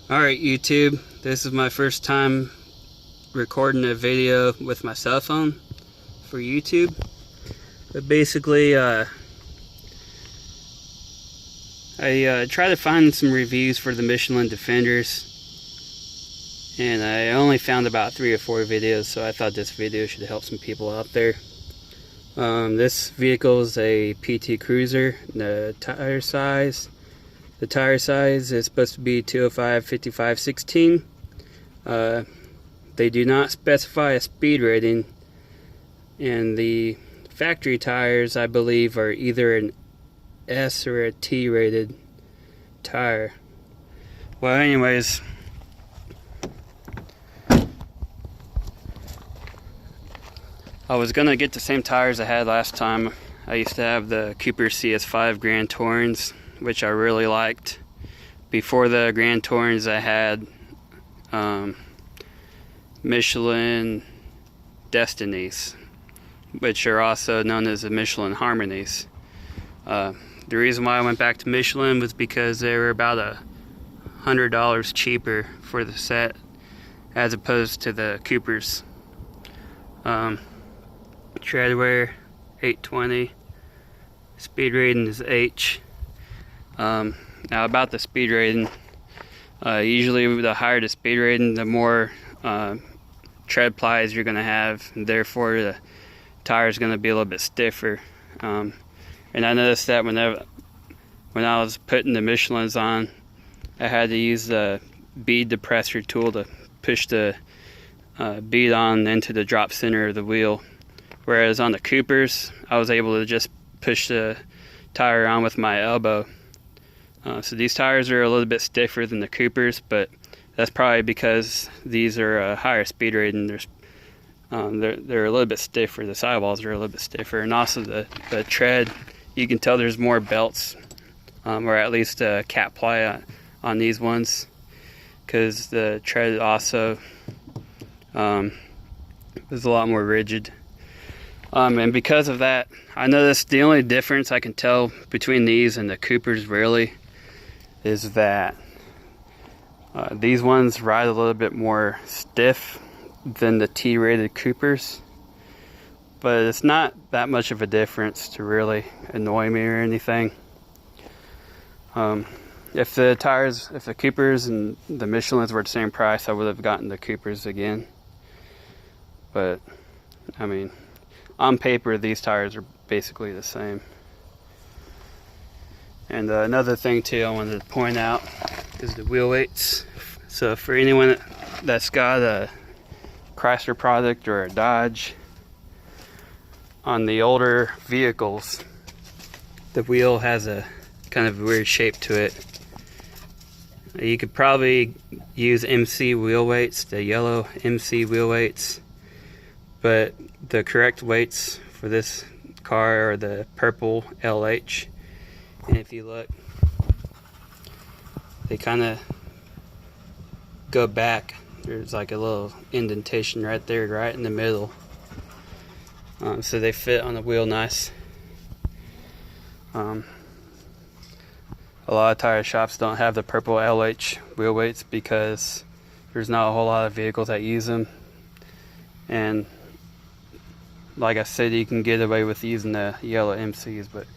Alright YouTube, this is my first time recording a video with my cell phone for YouTube. But basically, I tried to find some reviews for the Michelin Defenders, and I only found about 3 or 4 videos, so I thought this video should help some people out there. This vehicle is a PT Cruiser. The tire size is supposed to be 205/55/16. They do not specify a speed rating, and the factory tires, I believe, are either an S or a T rated tire. Well, anyways, I was gonna get the same tires I had last time. I used to have the Cooper CS5 Grand Tourings, which I really liked. Before the Grand Tourings, I had Michelin Destinies, which are also known as the Michelin Harmonies. The reason why I went back to Michelin was because they were about $100 cheaper for the set as opposed to the Coopers. Treadwear 820, speed rating is H. Now about the speed rating, usually the higher the speed rating, the more tread plies you're going to have, and therefore the tire is going to be a little bit stiffer. And I noticed that when I was putting the Michelins on, I had to use the bead depressor tool to push the bead on into the drop center of the wheel. Whereas on the Coopers, I was able to just push the tire on with my elbow. So these tires are a little bit stiffer than the Coopers, but that's probably because these are a higher speed rating. They're a little bit stiffer. The sidewalls are a little bit stiffer, and also the tread. You can tell there's more belts, or at least a cap ply on these ones, because the tread also is a lot more rigid. And because of that, I noticed the only difference I can tell between these and the Coopers really is that these ones ride a little bit more stiff than the T-rated Coopers, but it's not that much of a difference to really annoy me or anything. If the Coopers and the Michelins were the same price, I would have gotten the Coopers again. But I mean, on paper, these tires are basically the same. And another thing too I wanted to point out is the wheel weights. So for anyone that's got a Chrysler product or a Dodge, on the older vehicles, the wheel has a kind of weird shape to it. You could probably use MC wheel weights, the yellow MC wheel weights, but the correct weights for this car are the purple LH. And if you look, they kind of go back. There's like a little indentation right there, right in the middle. So they fit on the wheel nice. A lot of tire shops don't have the purple LH wheel weights because there's not a whole lot of vehicles that use them. And like I said, you can get away with using the yellow MCs, but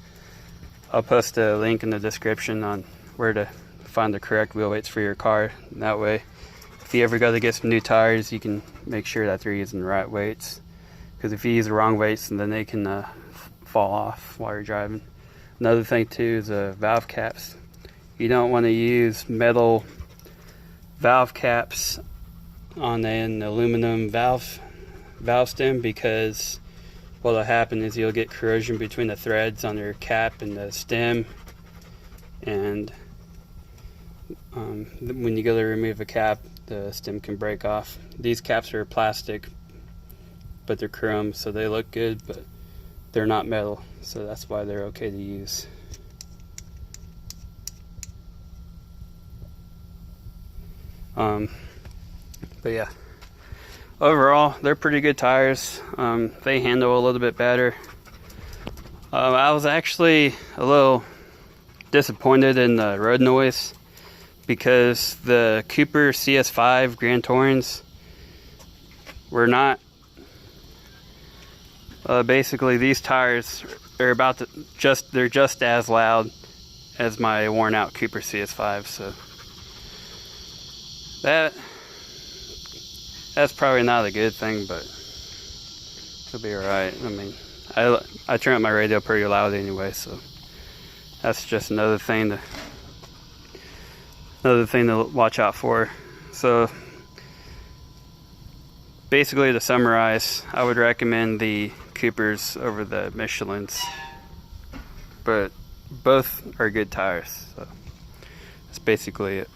I'll post a link in the description on where to find the correct wheel weights for your car. And that way, if you ever go to get some new tires, you can make sure that they're using the right weights. Because if you use the wrong weights, then they can fall off while you're driving. Another thing too is valve caps. You don't want to use metal valve caps on an aluminum valve stem, because what'll happen is you'll get corrosion between the threads on your cap and the stem, and when you go to remove a cap, the stem can break off. These caps are plastic, but they're chrome, so they look good, but they're not metal, so that's why they're okay to use. But yeah, overall, they're pretty good tires. They handle a little bit better. I was actually a little disappointed in the road noise, because the Cooper CS5 Grand Tourings were not. Basically, these tires are they're just as loud as my worn out Cooper CS5, so that's probably not a good thing, but it'll be alright. I mean, I turn up my radio pretty loud anyway, so that's just another thing to watch out for. So basically, to summarize, I would recommend the Coopers over the Michelins, but both are good tires, so that's basically it.